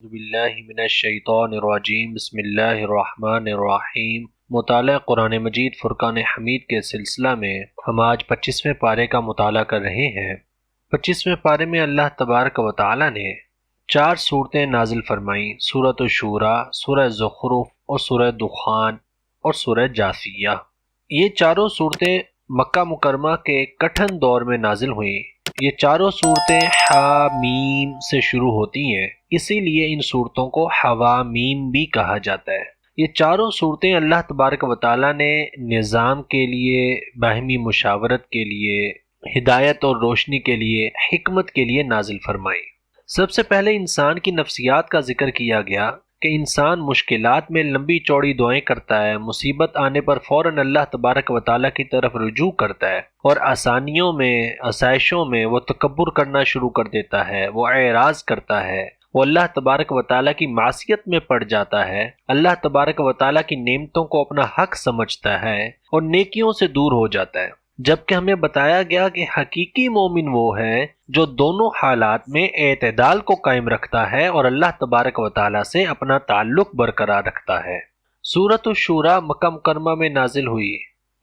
اعوذ باللہ من الشیطان الرجیم بسم اللہ الرحمن الرحیم۔ مطالعہ قرآن مجید فرقان حمید کے سلسلہ میں ہم آج 25ویں پارے کا مطالعہ کر رہے ہیں۔ 25ویں پارے میں اللہ تبارک و تعالی نے 4 صورتیں نازل فرمائیں: سورۃ الشورى، سورہ زخرف اور سورہ دخان اور سورہ جاثیہ۔ یہ چاروں صورتیں مکہ مکرمہ کے کٹھن دور میں نازل ہوئیں۔ یہ چاروں صورتیں حامیم سے شروع ہوتی ہیں، اسی لیے ان صورتوں کو حوامیم بھی کہا جاتا ہے۔ یہ چاروں صورتیں اللہ تبارک و تعالیٰ نے نظام کے لیے، باہمی مشاورت کے لیے، ہدایت اور روشنی کے لیے، حکمت کے لیے نازل فرمائیں۔ سب سے پہلے انسان کی نفسیات کا ذکر کیا گیا کہ انسان مشکلات میں لمبی چوڑی دعائیں کرتا ہے، مصیبت آنے پر فوراً اللہ تبارک و تعالیٰ کی طرف رجوع کرتا ہے، اور آسانیوں میں، آسائشوں میں وہ تکبر کرنا شروع کر دیتا ہے، وہ اعراض کرتا ہے، وہ اللہ تبارک و تعالیٰ کی معصیت میں پڑ جاتا ہے، اللہ تبارک و تعالیٰ کی نعمتوں کو اپنا حق سمجھتا ہے اور نیکیوں سے دور ہو جاتا ہے۔ جبکہ ہمیں بتایا گیا کہ حقیقی مومن وہ ہے جو دونوں حالات میں اعتدال کو قائم رکھتا ہے اور اللہ تبارک و تعالیٰ سے اپنا تعلق برقرار رکھتا ہے۔ سورۃ الشورى مکہ مکرمہ میں نازل ہوئی۔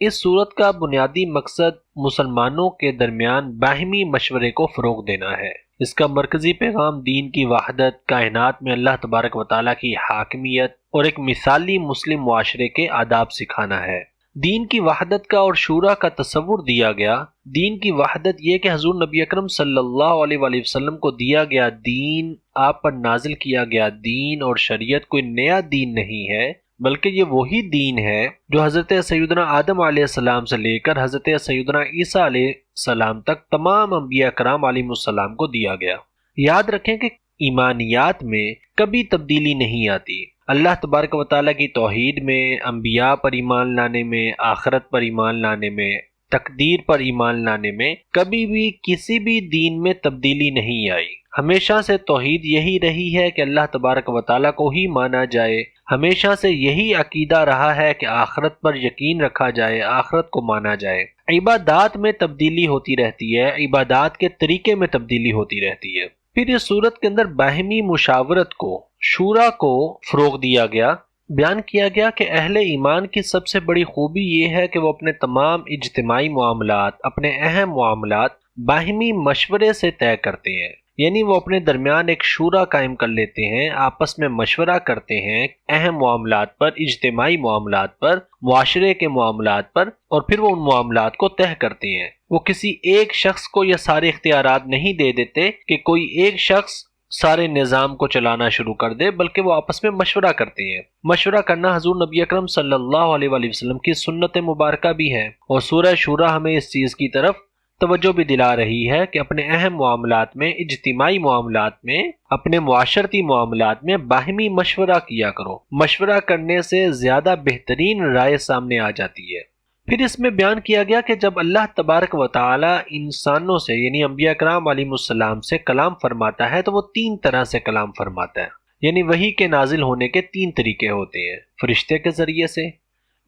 اس سورت کا بنیادی مقصد مسلمانوں کے درمیان باہمی مشورے کو فروغ دینا ہے۔ اس کا مرکزی پیغام دین کی وحدت، کائنات میں اللہ تبارک و تعالیٰ کی حاکمیت اور ایک مثالی مسلم معاشرے کے آداب سکھانا ہے۔ دین کی وحدت کا اور شورا کا تصور دیا گیا۔ دین کی وحدت یہ کہ حضور نبی اکرم صلی اللہ علیہ وآلہ وسلم کو دیا گیا دین، آپ پر نازل کیا گیا دین اور شریعت کوئی نیا دین نہیں ہے، بلکہ یہ وہی دین ہے جو حضرت سیدنا آدم علیہ السلام سے لے کر حضرت سیدنا عیسیٰ علیہ السلام تک تمام انبیاء کرام علیہ السلام کو دیا گیا۔ یاد رکھیں کہ ایمانیات میں کبھی تبدیلی نہیں آتی۔ اللہ تبارک و تعالیٰ کی توحید میں، انبیاء پر ایمان لانے میں، آخرت پر ایمان لانے میں، تقدیر پر ایمان لانے میں کبھی بھی کسی بھی دین میں تبدیلی نہیں آئی۔ ہمیشہ سے توحید یہی رہی ہے کہ اللہ تبارک و تعالیٰ کو ہی مانا جائے۔ ہمیشہ سے یہی عقیدہ رہا ہے کہ آخرت پر یقین رکھا جائے، آخرت کو مانا جائے۔ عبادات میں تبدیلی ہوتی رہتی ہے، عبادات کے طریقے میں تبدیلی ہوتی رہتی ہے۔ پھر اس صورت کے اندر باہمی مشاورت کو، شورا کو فروغ دیا گیا۔ بیان کیا گیا کہ اہل ایمان کی سب سے بڑی خوبی یہ ہے کہ وہ اپنے تمام اجتماعی معاملات، اپنے اہم معاملات باہمی مشورے سے طے کرتے ہیں، یعنی وہ اپنے درمیان ایک شورا قائم کر لیتے ہیں، آپس میں مشورہ کرتے ہیں اہم معاملات پر، اجتماعی معاملات پر، معاشرے کے معاملات پر، اور پھر وہ ان معاملات کو طے کرتے ہیں۔ وہ کسی ایک شخص کو یہ سارے اختیارات نہیں دے دیتے کہ کوئی ایک شخص سارے نظام کو چلانا شروع کر دے، بلکہ وہ آپس میں مشورہ کرتے ہیں۔ مشورہ کرنا حضور نبی اکرم صلی اللہ علیہ وآلہ وسلم کی سنت مبارکہ بھی ہے، اور سورہ شورى ہمیں اس چیز کی طرف توجہ بھی دلا رہی ہے کہ اپنے اہم معاملات میں، اجتماعی معاملات میں، اپنے معاشرتی معاملات میں باہمی مشورہ کیا کرو۔ مشورہ کرنے سے زیادہ بہترین رائے سامنے آ جاتی ہے۔ پھر اس میں بیان کیا گیا کہ جب اللہ تبارک و تعالی انسانوں سے، یعنی انبیاء کرام علیہ السلام سے کلام فرماتا ہے تو وہ 3 طرح سے کلام فرماتا ہے، یعنی وحی کے نازل ہونے کے 3 طریقے ہوتے ہیں۔ فرشتے کے ذریعے سے،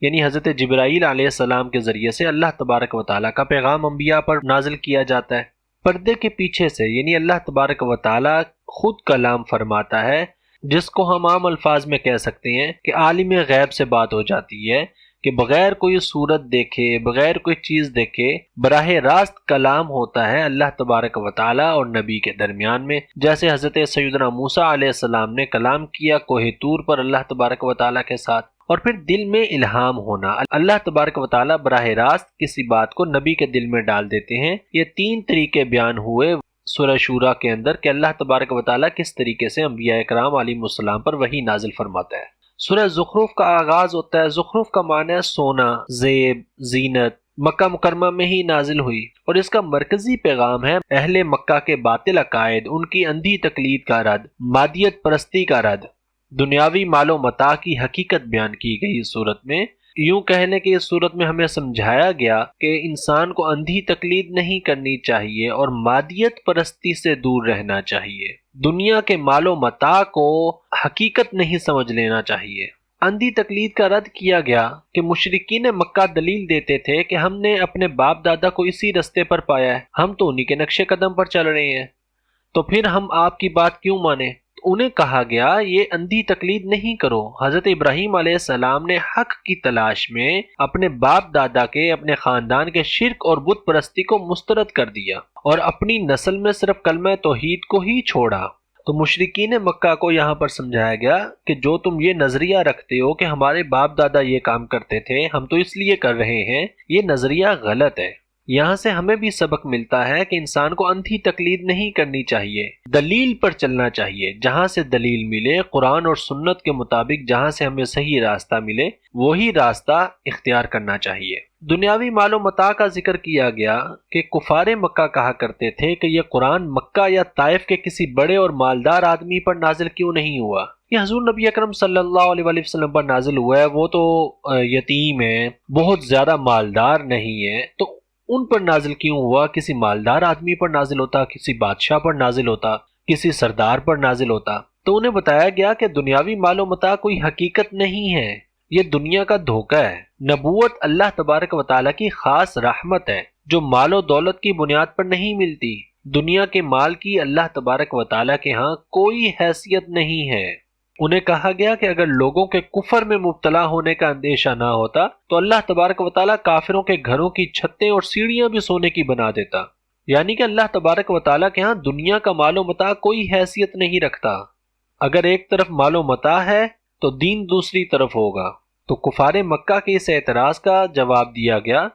یعنی حضرت جبرائیل علیہ السلام کے ذریعے سے اللہ تبارک و تعالیٰ کا پیغام انبیاء پر نازل کیا جاتا ہے۔ پردے کے پیچھے سے، یعنی اللہ تبارک و تعالیٰ خود کلام فرماتا ہے، جس کو ہم عام الفاظ میں کہہ سکتے ہیں کہ عالم غیب سے بات ہو جاتی ہے، کہ بغیر کوئی صورت دیکھے، بغیر کوئی چیز دیکھے، براہ راست کلام ہوتا ہے اللہ تبارک و تعالیٰ اور نبی کے درمیان میں۔ جیسے حضرت سیدنا موسیٰ علیہ السلام نے کلام کیا کوہ طور پر اللہ تبارک و تعالیٰ کے ساتھ، اور پھر دل میں الہام ہونا، اللہ تبارک و تعالیٰ براہ راست کسی بات کو نبی کے دل میں ڈال دیتے ہیں۔ یہ 3 طریقے بیان ہوئے سورہ شورى کے اندر کہ اللہ تبارک و تعالیٰ کس طریقے سے انبیاء کرام علیہ السلام پر وحی نازل فرماتا ہے۔ سورہ زخرف کا آغاز ہوتا ہے، زخرف کا معنی ہے سونا، زیب، زینت۔ مکہ مکرمہ میں ہی نازل ہوئی، اور اس کا مرکزی پیغام ہے اہل مکہ کے باطل عقائد، ان کی اندھی تقلید کا رد، مادیت پرستی کا رد، دنیاوی مال و متاع کی حقیقت بیان کی گئی اس صورت میں۔ یوں کہہ لیں کہ اس صورت میں ہمیں سمجھایا گیا کہ انسان کو اندھی تقلید نہیں کرنی چاہیے اور مادیت پرستی سے دور رہنا چاہیے، دنیا کے مال و متاع کو حقیقت نہیں سمجھ لینا چاہیے۔ اندھی تقلید کا رد کیا گیا کہ مشرکین مکہ دلیل دیتے تھے کہ ہم نے اپنے باپ دادا کو اسی رستے پر پایا ہے، ہم تو انہی کے نقش قدم پر چل رہے ہیں، تو پھر ہم آپ کی بات کیوں مانیں؟ تو انہیں کہا گیا یہ اندھی تقلید نہیں کرو، حضرت ابراہیم علیہ السلام نے حق کی تلاش میں اپنے باپ دادا کے، اپنے خاندان کے شرک اور بت پرستی کو مسترد کر دیا اور اپنی نسل میں صرف کلمہ توحید کو ہی چھوڑا۔ تو مشرکین مکہ کو یہاں پر سمجھایا گیا کہ جو تم یہ نظریہ رکھتے ہو کہ ہمارے باپ دادا یہ کام کرتے تھے، ہم تو اس لیے کر رہے ہیں، یہ نظریہ غلط ہے۔ یہاں سے ہمیں بھی سبق ملتا ہے کہ انسان کو اندھی تقلید نہیں کرنی چاہیے، دلیل پر چلنا چاہیے۔ جہاں سے دلیل ملے، قرآن اور سنت کے مطابق جہاں سے ہمیں صحیح راستہ ملے، وہی راستہ اختیار کرنا چاہیے۔ دنیاوی مال و متاع کا ذکر کیا گیا کہ کفار مکہ کہا کرتے تھے کہ یہ قرآن مکہ یا طائف کے کسی بڑے اور مالدار آدمی پر نازل کیوں نہیں ہوا؟ یہ حضور نبی اکرم صلی اللہ علیہ وآلہ وسلم پر نازل ہوا ہے، وہ تو یتیم ہے، بہت زیادہ مالدار نہیں ہے، تو ان پر نازل کیوں ہوا؟ کسی مالدار آدمی پر نازل ہوتا، کسی بادشاہ پر نازل ہوتا، کسی سردار پر نازل ہوتا۔ تو انہیں بتایا گیا کہ دنیاوی مال و متاع کوئی حقیقت نہیں ہے، یہ دنیا کا دھوکہ ہے۔ نبوت اللہ تبارک و تعالیٰ کی خاص رحمت ہے جو مال و دولت کی بنیاد پر نہیں ملتی۔ دنیا کے مال کی اللہ تبارک و تعالیٰ کے ہاں کوئی حیثیت نہیں ہے۔ انہیں کہا گیا کہ اگر لوگوں کے کفر میں مبتلا ہونے کا اندیشہ نہ ہوتا تو اللہ تبارک و تعالیٰ کافروں کے گھروں کی چھتیں اور سیڑھیاں بھی سونے کی بنا دیتا، یعنی کہ اللہ تبارک و تعالیٰ کے ہاں دنیا کا مال و متاع کوئی حیثیت نہیں رکھتا۔ اگر ایک طرف مال و متاع ہے تو دین دوسری طرف ہوگا۔ تو کفار مکہ کے اس اعتراض کا جواب دیا گیا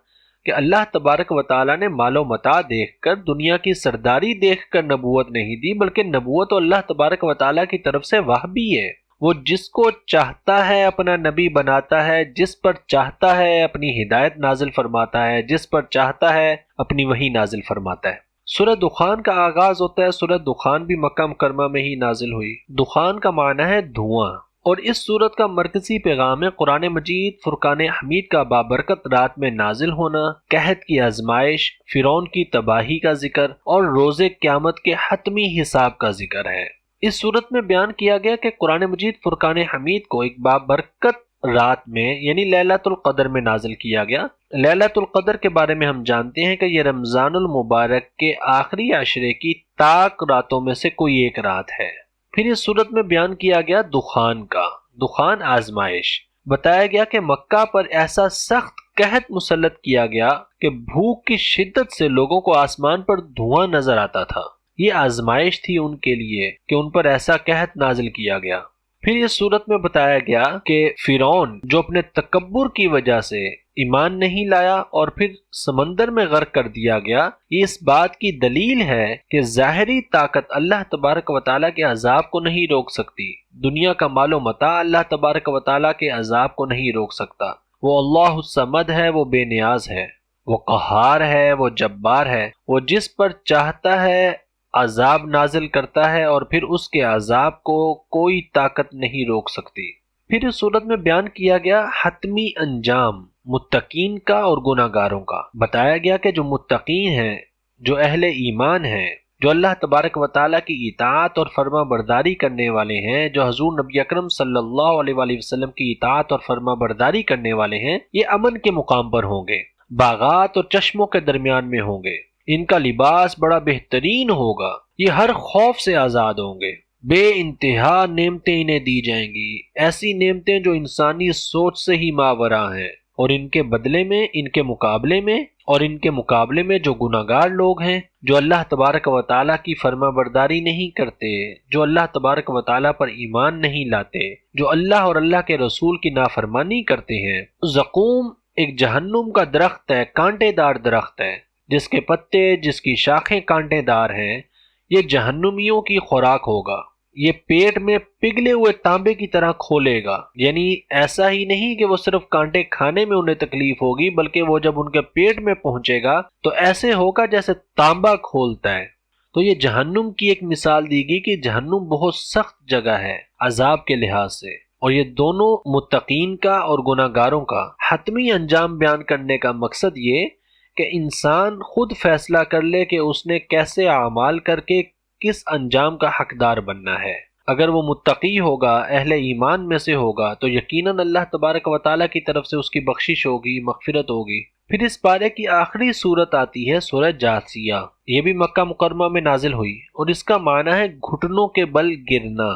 کہ اللہ تبارک و تعالیٰ نے مال و متاع دیکھ کر، دنیا کی سرداری دیکھ کر نبوت نہیں دی، بلکہ نبوت تو اللہ تبارک و تعالیٰ کی طرف سے وحی ہے۔ وہ جس کو چاہتا ہے اپنا نبی بناتا ہے، جس پر چاہتا ہے اپنی ہدایت نازل فرماتا ہے، جس پر چاہتا ہے اپنی وحی نازل فرماتا ہے۔ سورہ دخان کا آغاز ہوتا ہے، سورہ دخان بھی مکہ مکرمہ میں ہی نازل ہوئی۔ دخان کا معنی ہے دھواں، اور اس سورت کا مرکزی پیغام ہے قرآن مجید فرقان حمید کا بابرکت رات میں نازل ہونا، قحط کی آزمائش، فرعون کی تباہی کا ذکر اور روز قیامت کے حتمی حساب کا ذکر ہے۔ اس سورت میں بیان کیا گیا کہ قرآن مجید فرقان حمید کو ایک بابرکت رات میں یعنی لیلۃ القدر میں نازل کیا گیا۔ لیلۃ القدر کے بارے میں ہم جانتے ہیں کہ یہ رمضان المبارک کے آخری عشرے کی طاق راتوں میں سے کوئی ایک رات ہے۔ پھر اس صورت میں بیان کیا گیا دخان کا، دخان آزمائش۔ بتایا گیا کہ مکہ پر ایسا سخت قحط مسلط کیا گیا کہ بھوک کی شدت سے لوگوں کو آسمان پر دھواں نظر آتا تھا۔ یہ آزمائش تھی ان کے لیے کہ ان پر ایسا قحط نازل کیا گیا۔ پھر اس صورت میں بتایا گیا کہ فرعون جو اپنے تکبر کی وجہ سے ایمان نہیں لایا اور پھر سمندر میں غرق کر دیا گیا، یہ اس بات کی دلیل ہے کہ ظاہری طاقت اللہ تبارک و تعالیٰ کے عذاب کو نہیں روک سکتی۔ دنیا کا مال و متاع اللہ تبارک و تعالیٰ کے عذاب کو نہیں روک سکتا۔ وہ اللہ الصمد ہے، وہ بے نیاز ہے، وہ قہار ہے، وہ جبار ہے، وہ جس پر چاہتا ہے عذاب نازل کرتا ہے اور پھر اس کے عذاب کو کوئی طاقت نہیں روک سکتی۔ پھر اس صورت میں بیان کیا گیا حتمی انجام متقین کا اور گناہگاروں کا۔ بتایا گیا کہ جو متقین ہیں، جو اہل ایمان ہیں، جو اللہ تبارک و تعالیٰ کی اطاعت اور فرما برداری کرنے والے ہیں، جو حضور نبی اکرم صلی اللہ علیہ وآلہ وسلم کی اطاعت اور فرما برداری کرنے والے ہیں، یہ امن کے مقام پر ہوں گے، باغات اور چشموں کے درمیان میں ہوں گے، ان کا لباس بڑا بہترین ہوگا، یہ ہر خوف سے آزاد ہوں گے، بے انتہا نعمتیں انہیں دی جائیں گی، ایسی نعمتیں جو انسانی سوچ سے ہی ماوراء ہیں، اور ان کے بدلے میں، ان کے مقابلے میں جو گناہگار لوگ ہیں، جو اللہ تبارک و تعالیٰ کی فرما برداری نہیں کرتے، جو اللہ تبارک و تعالیٰ پر ایمان نہیں لاتے، جو اللہ اور اللہ کے رسول کی نافرمانی کرتے ہیں، زقوم ایک جہنم کا درخت ہے، کانٹے دار درخت ہے، جس کے پتے، جس کی شاخیں کانٹے دار ہیں، یہ جہنمیوں کی خوراک ہوگا۔ یہ پیٹ میں پگھلے ہوئے تانبے کی طرح کھولے گا، یعنی ایسا ہی نہیں کہ وہ صرف کانٹے کھانے میں انہیں تکلیف ہوگی، بلکہ وہ جب ان کے پیٹ میں پہنچے گا تو ایسے ہوگا جیسے تانبا کھولتا ہے۔ تو یہ جہنم کی ایک مثال دی گئی کہ جہنم بہت سخت جگہ ہے عذاب کے لحاظ سے، اور یہ دونوں متقین کا اور گناہگاروں کا حتمی انجام بیان کرنے کا مقصد یہ کہ انسان خود فیصلہ کر لے کہ اس نے کیسے اعمال کر کے کس انجام کا حقدار بننا ہے۔ اگر وہ متقی ہوگا، اہل ایمان میں سے ہوگا، تو یقیناً اللہ تبارک و تعالیٰ کی طرف سے اس کی بخشش ہوگی، مغفرت ہوگی۔ پھر اس پارے کی آخری صورت آتی ہے سورہ جاثیہ، یہ بھی مکہ مکرمہ میں نازل ہوئی اور اس کا معنی ہے گھٹنوں کے بل گرنا۔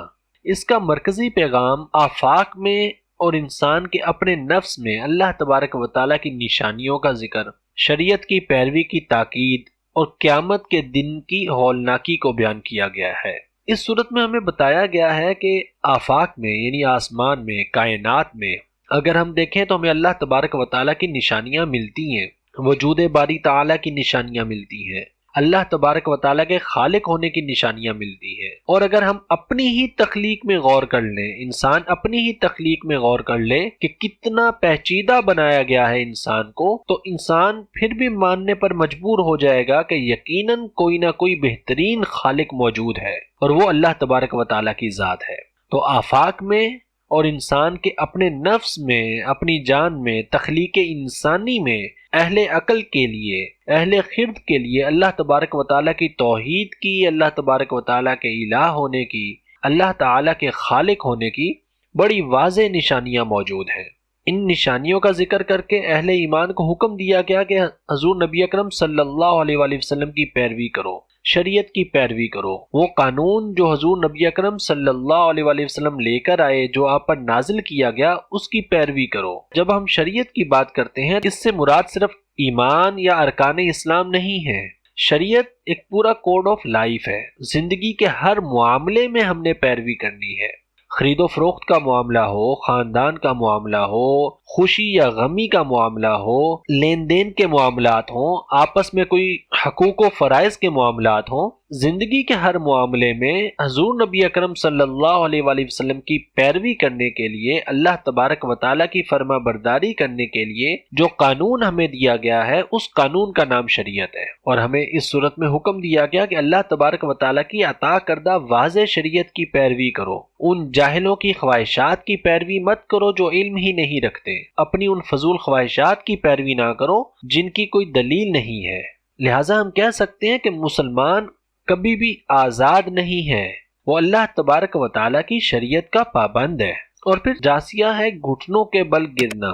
اس کا مرکزی پیغام آفاق میں اور انسان کے اپنے نفس میں اللہ تبارک و تعالیٰ کی نشانیوں کا ذکر، شریعت کی پیروی کی تاکید اور قیامت کے دن کی ہولناکی کو بیان کیا گیا ہے۔ اس صورت میں ہمیں بتایا گیا ہے کہ آفاق میں یعنی آسمان میں، کائنات میں اگر ہم دیکھیں تو ہمیں اللہ تبارک و تعالیٰ کی نشانیاں ملتی ہیں، وجود باری تعالیٰ کی نشانیاں ملتی ہیں، اللہ تبارک و تعالیٰ کے خالق ہونے کی نشانیاں ملتی ہیں۔ اور اگر ہم اپنی ہی تخلیق میں غور کر لیں، انسان اپنی ہی تخلیق میں غور کر لے کہ کتنا پیچیدہ بنایا گیا ہے انسان کو، تو انسان پھر بھی ماننے پر مجبور ہو جائے گا کہ یقیناً کوئی نہ کوئی بہترین خالق موجود ہے اور وہ اللہ تبارک و تعالیٰ کی ذات ہے۔ تو آفاق میں اور انسان کے اپنے نفس میں، اپنی جان میں، تخلیق انسانی میں اہل عقل کے لیے، اہل خرد کے لیے اللہ تبارک و تعالیٰ کی توحید کی، اللہ تبارک و تعالیٰ کے الہ ہونے کی، اللہ تعالیٰ کے خالق ہونے کی بڑی واضح نشانیاں موجود ہیں۔ ان نشانیوں کا ذکر کر کے اہل ایمان کو حکم دیا گیا کہ حضور نبی اکرم صلی اللہ علیہ وآلہ وسلم کی پیروی کرو، شریعت کی پیروی کرو، وہ قانون جو حضور نبی اکرم صلی اللہ علیہ وآلہ وسلم لے کر آئے، جو آپ پر نازل کیا گیا، اس کی پیروی کرو۔ جب ہم شریعت کی بات کرتے ہیں اس سے مراد صرف ایمان یا ارکان اسلام نہیں ہے، شریعت ایک پورا کوڈ آف لائف ہے، زندگی کے ہر معاملے میں ہم نے پیروی کرنی ہے، خرید و فروخت کا معاملہ ہو، خاندان کا معاملہ ہو، خوشی یا غمی کا معاملہ ہو، لین دین کے معاملات ہوں، آپس میں کوئی حقوق و فرائض کے معاملات ہوں، زندگی کے ہر معاملے میں حضور نبی اکرم صلی اللہ علیہ وآلہ وسلم کی پیروی کرنے کے لیے، اللہ تبارک و تعالیٰ کی فرما برداری کرنے کے لیے جو قانون ہمیں دیا گیا ہے، اس قانون کا نام شریعت ہے۔ اور ہمیں اس صورت میں حکم دیا گیا کہ اللہ تبارک و تعالیٰ کی عطا کردہ واضح شریعت کی پیروی کرو، ان جاہلوں کی خواہشات کی پیروی مت کرو جو علم ہی نہیں رکھتے، اپنی ان فضول خواہشات کی پیروی نہ کرو جن کی کوئی دلیل نہیں ہے۔ لہٰذا ہم کہہ سکتے ہیں کہ مسلمان کبھی بھی آزاد نہیں ہے، وہ اللہ تبارک و تعالیٰ کی شریعت کا پابند ہے۔ اور پھر جاثیہ ہے گھٹنوں کے بل گرنا،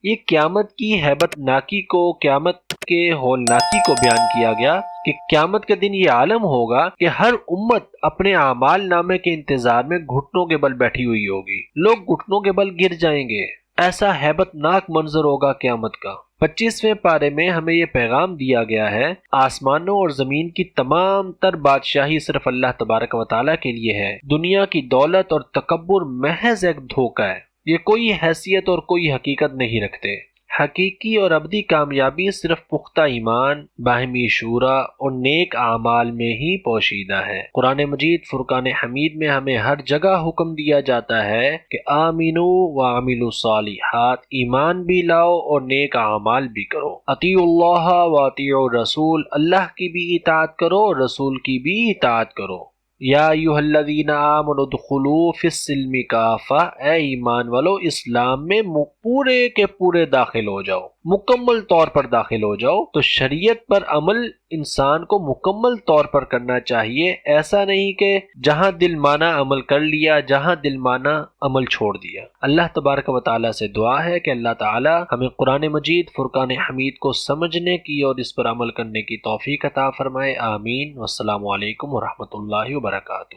یہ قیامت کی ہیبت ناکی کو، قیامت کے ہولناکی کو بیان کیا گیا کہ قیامت کے دن یہ عالم ہوگا کہ ہر امت اپنے اعمال نامے کے انتظار میں گھٹنوں کے بل بیٹھی ہوئی ہوگی، لوگ گھٹنوں کے بل گر جائیں گے، ایسا ہیبت ناک منظر ہوگا قیامت کا۔ 25ویں پارے میں ہمیں یہ پیغام دیا گیا ہے، آسمانوں اور زمین کی تمام تر بادشاہی صرف اللہ تبارک و تعالیٰ کے لیے ہے، دنیا کی دولت اور تکبر محض ایک دھوکہ ہے، یہ کوئی حیثیت اور کوئی حقیقت نہیں رکھتے۔ حقیقی اور ابدی کامیابی صرف پختہ ایمان، باہمی شورا اور نیک اعمال میں ہی پوشیدہ ہے۔ قرآن مجید فرقان حمید میں ہمیں ہر جگہ حکم دیا جاتا ہے کہ آمینو وعملوا الصالحات، ایمان بھی لاؤ اور نیک اعمال بھی کرو۔ اطیعوا اللہ واطیعوا الرسول، اللہ کی بھی اطاعت کرو اور رسول کی بھی اطاعت کرو۔ یا ایھا الذین آمنوا ادخلوا فی السلم کافہ، اے ایمان والو اسلام میں پورے کے پورے داخل ہو جاؤ، مکمل طور پر داخل ہو جاؤ۔ تو شریعت پر عمل انسان کو مکمل طور پر کرنا چاہیے، ایسا نہیں کہ جہاں دل مانا عمل کر لیا، جہاں دل مانا عمل چھوڑ دیا۔ اللہ تبارک و تعالیٰ سے دعا ہے کہ اللہ تعالیٰ ہمیں قرآن مجید فرقان حمید کو سمجھنے کی اور اس پر عمل کرنے کی توفیق عطا فرمائے، آمین۔ والسلام علیکم ورحمۃ اللہ وبرکاتہ۔